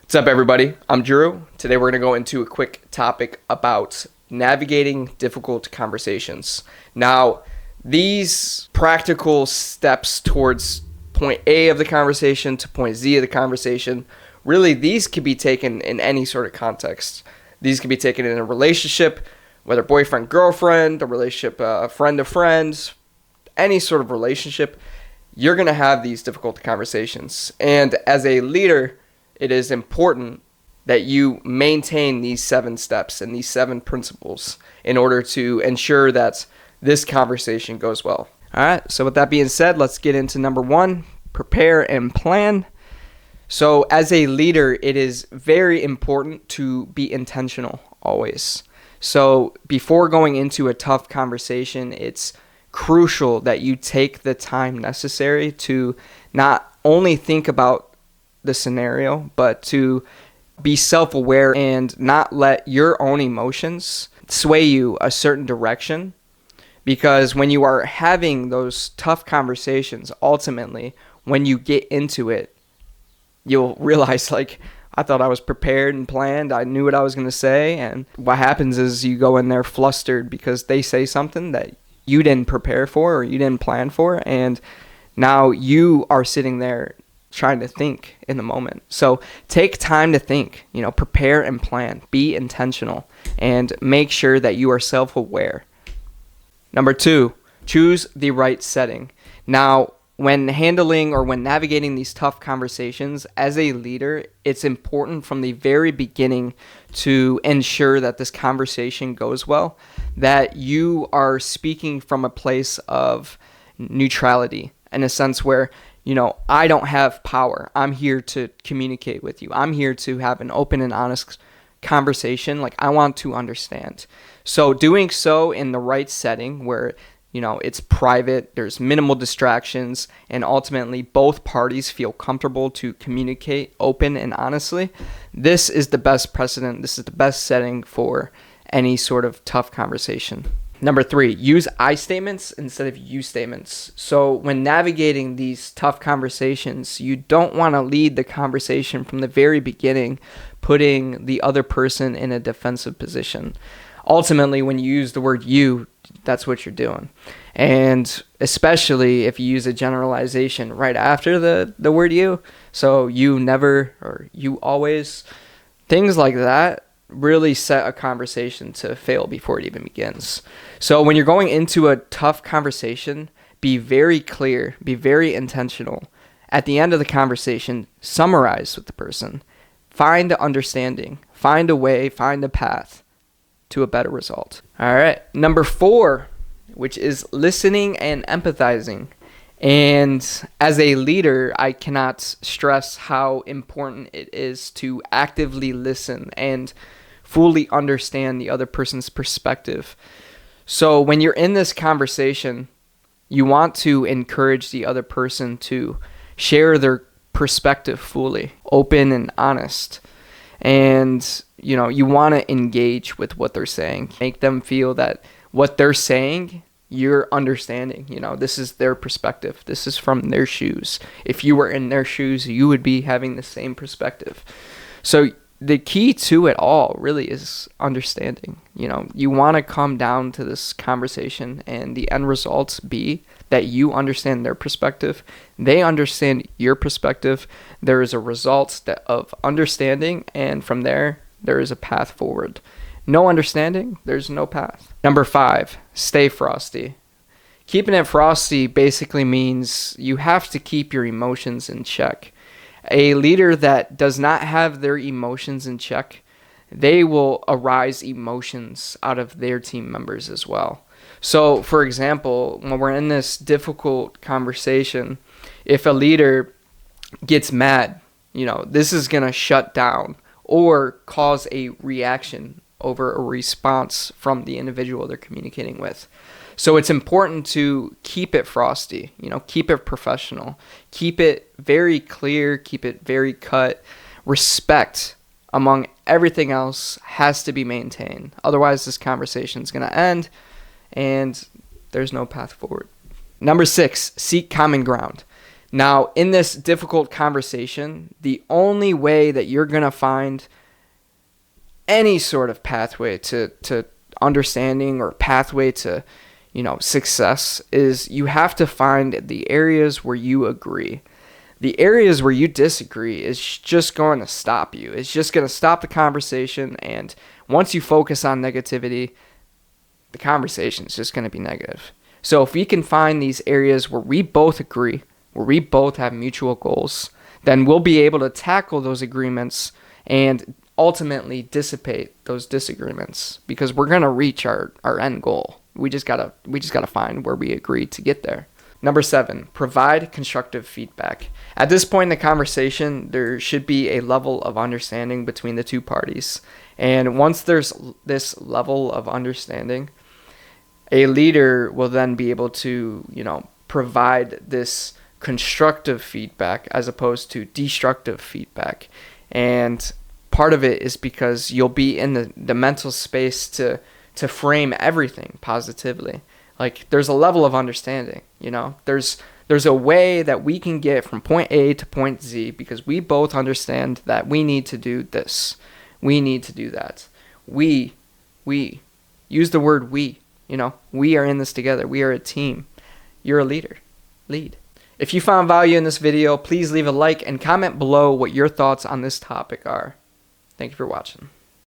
What's up, everybody? I'm Drew. Today we're going to go into a quick topic about navigating difficult conversations. Now, these practical steps towards point A of the conversation to point Z of the conversation, really these could be taken in any sort of context. These can be taken in a relationship, whether boyfriend, girlfriend, a relationship, friend to friend, any sort of relationship. You're going to have these difficult conversations. And as a leader, it is important that you maintain these 7 steps and these 7 principles in order to ensure that this conversation goes well. All right, so with that being said, let's get into number 1, prepare and plan. So as a leader, it is very important to be intentional always. So before going into a tough conversation, it's crucial that you take the time necessary to not only think about the scenario, but to be self-aware and not let your own emotions sway you a certain direction. Because when you are having those tough conversations, ultimately, when you get into it, you'll realize, I thought I was prepared and planned. I knew what I was going to say. And what happens is you go in there flustered because they say something that you didn't prepare for or you didn't plan for. And now you are sitting there trying to think in the moment. So take time to think, prepare and plan, be intentional, and make sure that you are self-aware. Number 2, choose the right setting. Now, when handling or when navigating these tough conversations as a leader, it's important from the very beginning to ensure that this conversation goes well, that you are speaking from a place of neutrality, in a sense where I don't have power. I'm here to communicate with you. I'm here to have an open and honest conversation. I want to understand. So doing so in the right setting where, it's private, there's minimal distractions, and ultimately both parties feel comfortable to communicate open and honestly, this is the best precedent. This is the best setting for any sort of tough conversation. Number 3, use I statements instead of you statements. So when navigating these tough conversations, you don't want to lead the conversation from the very beginning, putting the other person in a defensive position. Ultimately, when you use the word you, that's what you're doing. And especially if you use a generalization right after the word you, so you never or you always, things like that really set a conversation to fail before it even begins. So when you're going into a tough conversation, be very clear, be very intentional. At the end of the conversation, summarize with the person. Find the understanding, find a way, find a path to a better result. All right, number 4, which is listening and empathizing. And as a leader, I cannot stress how important it is to actively listen and fully understand the other person's perspective. So when you're in this conversation, you want to encourage the other person to share their perspective fully, open and honest. And, you want to engage with what they're saying. Make them feel that what they're saying, you're understanding. This is their perspective. This is from their shoes. If you were in their shoes, you would be having the same perspective. So the key to it all really is understanding. You want to come down to this conversation and the end results be that you understand their perspective, they understand your perspective, there is a result of understanding, and from there is a path forward. No understanding, there's no path. Number 5, stay frosty. Keeping it frosty basically means you have to keep your emotions in check. A leader that does not have their emotions in check, they will arise emotions out of their team members as well. So, for example, when we're in this difficult conversation, if a leader gets mad, this is going to shut down or cause a reaction over a response from the individual they're communicating with. So it's important to keep it frosty, keep it professional, keep it very clear, keep it very cut. Respect among everything else has to be maintained. Otherwise, this conversation is going to end and there's no path forward. Number 6, seek common ground. Now, in this difficult conversation, the only way that you're going to find any sort of pathway to understanding or pathway to, success is you have to find the areas where you agree. The areas where you disagree is just going to stop you. It's just going to stop the conversation, and once you focus on negativity, the conversation is just going to be negative. So if we can find these areas where we both agree, where we both have mutual goals, then we'll be able to tackle those agreements and ultimately dissipate those disagreements, because we're going to reach our end goal. We just gotta find where we agree to get there. Number 7, provide constructive feedback. At this point in the conversation, there should be a level of understanding between the two parties. And once there's this level of understanding, a leader will then be able to, provide this constructive feedback as opposed to destructive feedback. And part of it is because you'll be in the mental space to frame everything positively. Like, there's a level of understanding, there's a way that we can get from point A to point Z because we both understand that we need to do this. We need to do that. We use the word we are in this together. We are a team. You're a leader. Lead. If you found value in this video, please leave a like and comment below what your thoughts on this topic are. Thank you for watching.